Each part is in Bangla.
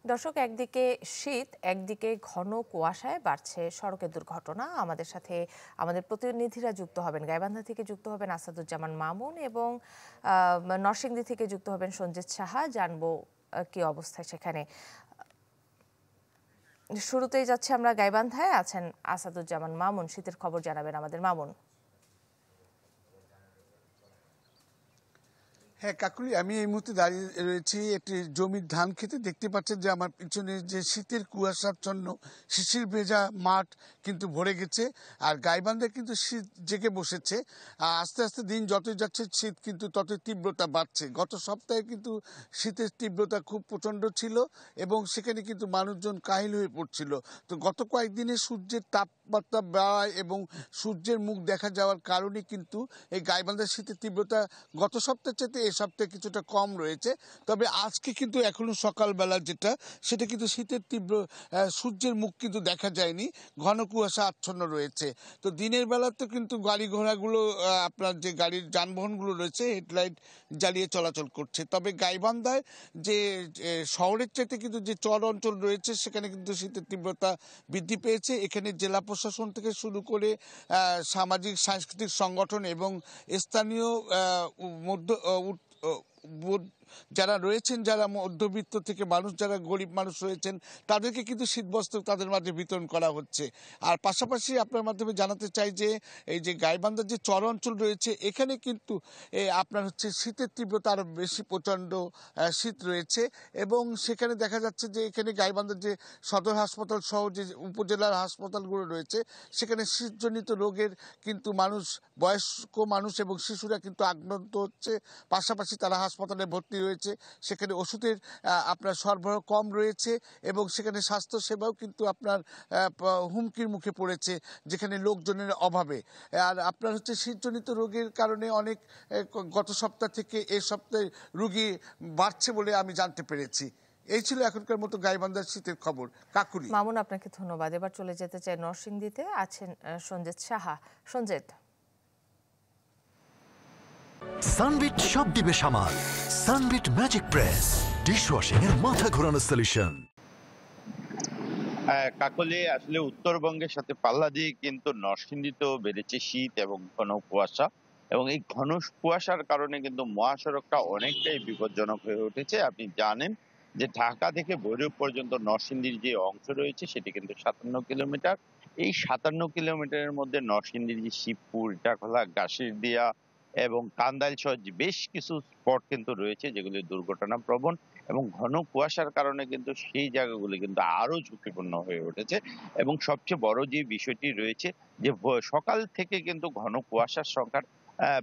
দর্শক, একদিকে শীত, একদিকে ঘন কুয়াশায় বাড়ছে সড়কের দুর্ঘটনা। আমাদের সাথে আমাদের প্রতিনিধিরা যুক্ত হবেন। গাইবান্ধা থেকে যুক্ত হবেন আসাদুজ্জামান মামুন এবং নরসিংদী থেকে যুক্ত হবেন সঞ্জিত সাহা। জানবো কি অবস্থায় সেখানে। শুরুতেই যাচ্ছে আমরা গাইবান্ধায়, আছেন আসাদুজ্জামান মামুন। শীতের খবর জানাবেন আমাদের মামুন। হ্যাঁ কাকুলি, আমি এই মুহূর্তে দাঁড়িয়ে রয়েছি একটি জমির ধান খেতে। দেখতে পাচ্ছেন যে আমার পিছনে যে শীতের কুয়াশাচ্ছন্ন শিশির ভেজা মাঠ কিন্তু ভরে গেছে, আর গাইবান্ধায় কিন্তু শীত জেগে বসেছে। আস্তে আস্তে দিন যতই যাচ্ছে শীত কিন্তু ততই তীব্রতা বাড়ছে। গত সপ্তাহে কিন্তু শীতের তীব্রতা খুব প্রচণ্ড ছিল এবং সেখানে কিন্তু মানুষজন কাহিল হয়ে পড়ছিল। তো গত কয়েকদিনে সূর্যের তাপমাত্রা বাড়ায় এবং সূর্যের মুখ দেখা যাওয়ার কারণে কিন্তু এই গাইবান্ধার শীতের তীব্রতা গত সপ্তাহের চাইতে এই সপ্তাহে কিছুটা কম রয়েছে। তবে আজকে কিন্তু এখনো সকালবেলা যেটা, সেটা কিন্তু শীতের তীব্র সূর্যের মুখ কিন্তু দেখা যায়নি, ঘন কুয়াশা আচ্ছন্ন রয়েছে। তো দিনের বেলাতে কিন্তু গাড়ি ঘোড়াগুলো আপনার যে গাড়ির যানবাহনগুলো রয়েছে হেডলাইট জ্বালিয়ে চলাচল করছে। তবে গাইবান্ধায় যে শহরের চাইতে কিন্তু যে চর অঞ্চল রয়েছে সেখানে কিন্তু শীতের তীব্রতা বৃদ্ধি পেয়েছে। এখানে জেলা প্রশাসন থেকে শুরু করে সামাজিক সাংস্কৃতিক সংগঠন এবং স্থানীয় মধ্য যারা রয়েছেন, যারা মধ্যবিত্ত থেকে মানুষ, যারা গরিব মানুষ রয়েছেন, তাদেরকে কিন্তু শীতবস্ত্র তাদের মাঝে বিতরণ করা হচ্ছে। আর পাশাপাশি আপনার মাধ্যমে জানাতে চাই যে এই যে গাইবান্ধার যে চর অঞ্চল রয়েছে এখানে কিন্তু আপনার হচ্ছে শীতের তীব্রতা আরও বেশি, প্রচণ্ড শীত রয়েছে। এবং সেখানে দেখা যাচ্ছে যে এখানে গাইবান্ধার যে সদর হাসপাতাল সহ যে উপজেলার হাসপাতালগুলো রয়েছে সেখানে শীতজনিত রোগের কিন্তু মানুষ, বয়স্ক মানুষ এবং শিশুরা কিন্তু আক্রান্ত হচ্ছে। পাশাপাশি তারা হাসপাতালে ভর্তি রয়েছে, সেখানে ওষুধের আপনার সরবরাহ কম রয়েছে এবং সেখানে স্বাস্থ্যসেবাও কিন্তু আপনার হুমকির মুখে পড়েছে যেখানে লোকজনের অভাবে। আর আপনার হচ্ছে শীতজনিত রোগের কারণে অনেক গত সপ্তাহ থেকে এই সপ্তাহে রোগী বাড়ছে বলে আমি জানতে পেরেছি। এই ছিল এখনকার মতো গাইবান্ধার শীতের খবর। কাকুলি। মামুন, আপনাকে ধন্যবাদ। এবার চলে যেতে চাই নরসিংদীতে, আছেন সঞ্জিত সাহা। সঞ্জিত। সানবিট সব দিবে সামাল। সানবিট ম্যাজিক প্রেস ডিশওয়াশিং এর মাথা ঘোরানো সলিউশন। কাকলি, আসলে উত্তরবঙ্গের সাথে পাল্লা দিয়ে কিন্তু নরসিংদীতেও বেড়েছে শীত এবং ঘন কুয়াশা। এবং এই ঘন কুয়াশার কারণে কিন্তু মহাসড়কটা অনেকটাই বিপজ্জনক হয়ে উঠেছে। আপনি জানেন যে ঢাকা থেকে ভৈরব পর্যন্ত নরসিংদীর যে অংশ রয়েছে সেটি কিন্তু ৫৭ কিলোমিটার। এই ৫৭ কিলোমিটারের মধ্যে নরসিংদীর যে শিবপুর, ইটাখোলা, গাছিরদিয়া এবং কান্দাইল সহ বেশ কিছু স্পট কিন্তু রয়েছে যেগুলি দুর্ঘটনা প্রবণ। এবং ঘন কুয়াশার কারণে কিন্তু সেই জায়গাগুলি কিন্তু আরো ঝুঁকিপূর্ণ হয়ে উঠেছে। এবং সবচেয়ে বড় যে বিষয়টি রয়েছে যে সকাল থেকে কিন্তু ঘন কুয়াশার সংখ্যার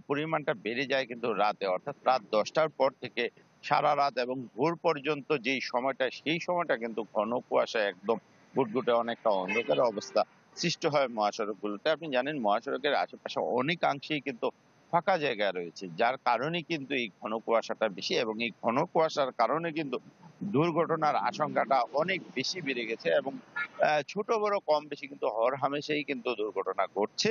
পরিমাণটা বেড়ে যায় কিন্তু রাতে, অর্থাৎ রাত ১০টার পর থেকে সারা রাত এবং ভোর পর্যন্ত যেই সময়টা, সেই সময়টা কিন্তু ঘন কুয়াশা একদম গুটগুটে অনেকটা অন্ধকার অবস্থা সৃষ্টি হয় মহাসড়কগুলোতে। আপনি জানেন মহাসড়কের আশেপাশে অনেকাংশেই কিন্তু ফাঁকা জায়গা রয়েছে, যার কারণে কিন্তু এই ঘন কুয়াশাটা বেশি। এবং এই ঘন কুয়াশার কারণে কিন্তু দুর্ঘটনার আশঙ্কাটা অনেক বেশি বেড়ে গেছে। এবং ছোট বড় কম বেশি কিন্তু হরহামেশাই কিন্তু দুর্ঘটনা ঘটছে।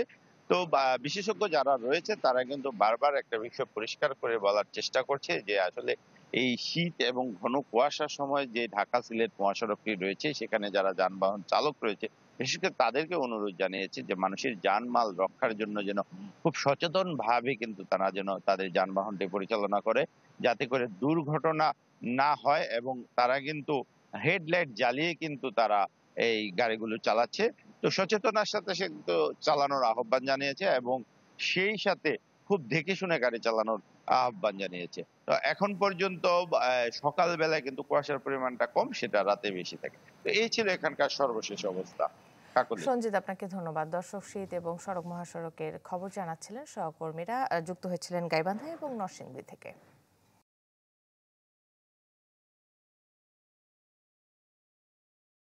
তো বিশেষজ্ঞ যারা রয়েছে তারা কিন্তু বারবার একটা বিষয় পরিষ্কার করে বলার চেষ্টা করছে যে আসলে এই শীত এবং ঘন কুয়াশার সময় যে ঢাকা সিলেট মহাসড়কটি রয়েছে সেখানে যারা যানবাহন চালক রয়েছে বিশেষ করে তাদেরকে অনুরোধ জানিয়েছে যে মানুষের জানমাল রক্ষার জন্য যেন খুব সচেতন ভাবে কিন্তু তারা যেন তাদের যানবাহনটি পরিচালনা করে, যাতে করে দুর্ঘটনা না হয়। এবং তারা কিন্তু হেডলাইট জ্বালিয়ে কিন্তু তারা এই গাড়িগুলো চালাচ্ছে। তো সচেতনার সাথে সে কিন্তু চালানোর আহ্বান জানিয়েছে এবং সেই সাথে খুব দেখে শুনে গাড়ি চালানোর আহ্বান জানিয়েছে। তো এখন পর্যন্ত সকাল বেলায় কিন্তু কুয়াশার পরিমাণটা কম, সেটা রাতে বেশি থাকে। তো এই ছিল এখানকার সর্বশেষ অবস্থা। কাকলি। সঞ্জিত, আপনাকে ধন্যবাদ। দর্শক, শীত এবং সড়ক মহাসড়কের খবর জানাচ্ছিলেন সহকর্মীরা, যুক্ত হয়েছিলেন গাইবান্ধা এবং নরসিংদী থেকে।